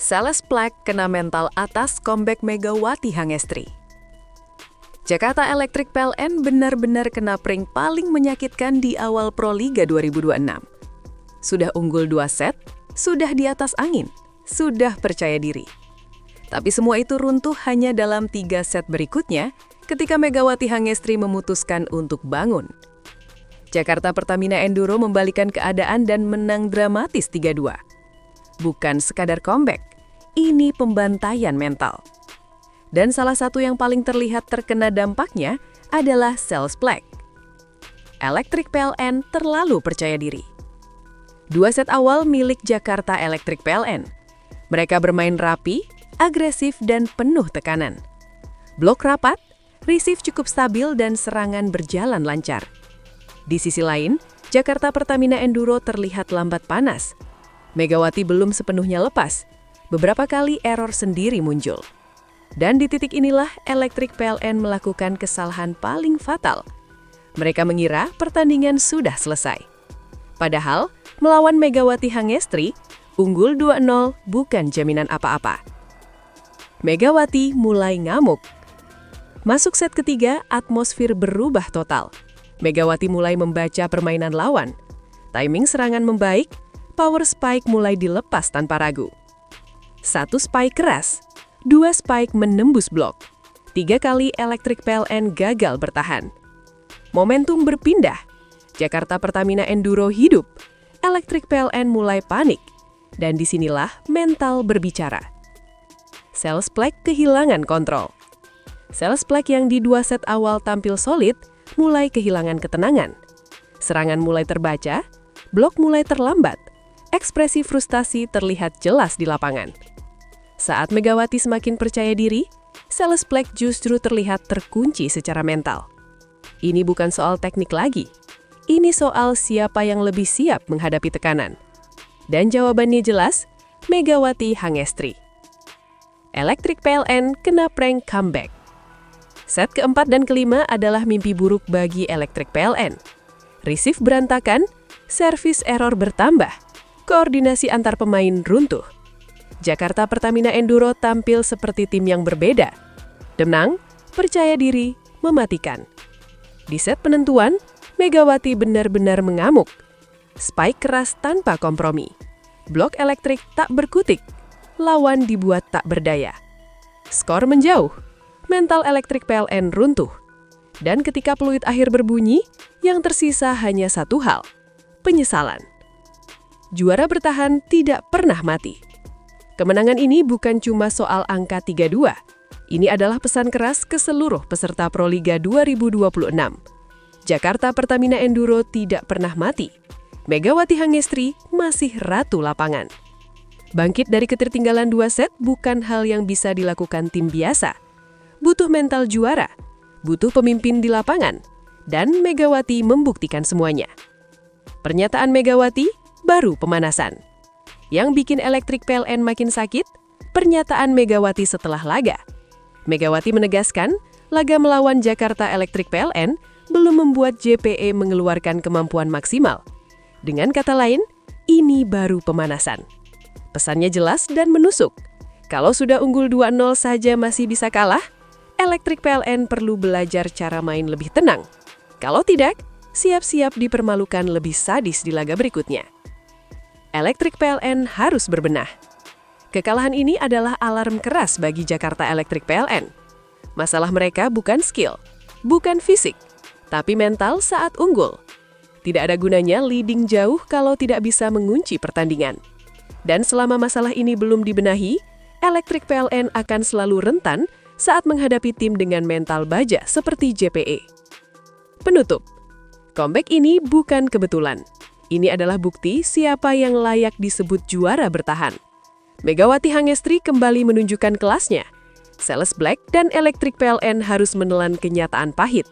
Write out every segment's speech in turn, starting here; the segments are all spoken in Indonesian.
Sales Black kena mental atas comeback Megawati Hangestri. Jakarta Electric PLN benar-benar kena prank paling menyakitkan di awal Proliga 2026. Sudah unggul 2 set, sudah di atas angin, sudah percaya diri. Tapi semua itu runtuh hanya dalam 3 set berikutnya ketika Megawati Hangestri memutuskan untuk bangun. Jakarta Pertamina Enduro membalikan keadaan dan menang dramatis 3-2. Bukan sekadar comeback, ini pembantaian mental. Dan salah satu yang paling terlihat terkena dampaknya adalah Sales Black. Electric PLN terlalu percaya diri. 2 set awal milik Jakarta Electric PLN. Mereka bermain rapi, agresif, dan penuh tekanan. Blok rapat, receive cukup stabil, dan serangan berjalan lancar. Di sisi lain, Jakarta Pertamina Enduro terlihat lambat panas. Megawati belum sepenuhnya lepas. Beberapa kali error sendiri muncul. Dan di titik inilah Electric PLN melakukan kesalahan paling fatal. Mereka mengira pertandingan sudah selesai. Padahal, melawan Megawati Hangestri, unggul 2-0 bukan jaminan apa-apa. Megawati mulai ngamuk. Masuk set ketiga, atmosfer berubah total. Megawati mulai membaca permainan lawan. Timing serangan membaik, power spike mulai dilepas tanpa ragu. 1 spike keras, 2 spike menembus blok. 3 kali Electric PLN gagal bertahan. Momentum berpindah. Jakarta Pertamina Enduro hidup. Electric PLN mulai panik. Dan disinilah mental berbicara. Sales Black kehilangan kontrol. Sales Black yang di 2 set awal tampil solid, mulai kehilangan ketenangan. Serangan mulai terbaca, blok mulai terlambat. Ekspresi frustasi terlihat jelas di lapangan. Saat Megawati semakin percaya diri, Sales Black justru terlihat terkunci secara mental. Ini bukan soal teknik lagi. Ini soal siapa yang lebih siap menghadapi tekanan. Dan jawabannya jelas, Megawati Hangestri. Electric PLN kena prank comeback. Set keempat dan kelima adalah mimpi buruk bagi Electric PLN. Receive berantakan, service error bertambah, koordinasi antar pemain runtuh. Jakarta Pertamina Enduro tampil seperti tim yang berbeda. Tenang, percaya diri, mematikan. Di set penentuan, Megawati benar-benar mengamuk. Spike keras tanpa kompromi. Blok elektrik tak berkutik. Lawan dibuat tak berdaya. Skor menjauh. Mental Electric PLN runtuh. Dan ketika peluit akhir berbunyi, yang tersisa hanya satu hal, penyesalan. Juara bertahan tidak pernah mati. Kemenangan ini bukan cuma soal angka 3-2. Ini adalah pesan keras ke seluruh peserta Proliga 2026. Jakarta Pertamina Enduro tidak pernah mati. Megawati Hangestri masih ratu lapangan. Bangkit dari ketertinggalan 2 set bukan hal yang bisa dilakukan tim biasa. Butuh mental juara, butuh pemimpin di lapangan, dan Megawati membuktikan semuanya. Pernyataan Megawati baru pemanasan. Yang bikin Electric PLN makin sakit, pernyataan Megawati setelah laga. Megawati menegaskan, laga melawan Jakarta Electric PLN belum membuat JPE mengeluarkan kemampuan maksimal. Dengan kata lain, ini baru pemanasan. Pesannya jelas dan menusuk. Kalau sudah unggul 2-0 saja masih bisa kalah, Electric PLN perlu belajar cara main lebih tenang. Kalau tidak, siap-siap dipermalukan lebih sadis di laga berikutnya. Electric PLN harus berbenah. Kekalahan ini adalah alarm keras bagi Jakarta Electric PLN. Masalah mereka bukan skill, bukan fisik, tapi mental saat unggul. Tidak ada gunanya leading jauh kalau tidak bisa mengunci pertandingan. Dan selama masalah ini belum dibenahi, Electric PLN akan selalu rentan saat menghadapi tim dengan mental baja seperti JPE. Penutup, comeback ini bukan kebetulan. Ini adalah bukti siapa yang layak disebut juara bertahan. Megawati Hangestri kembali menunjukkan kelasnya. Sales Black dan Electric PLN harus menelan kenyataan pahit.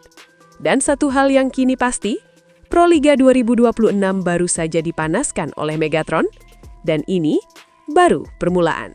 Dan satu hal yang kini pasti, Proliga 2026 baru saja dipanaskan oleh Megatron, dan ini baru permulaan.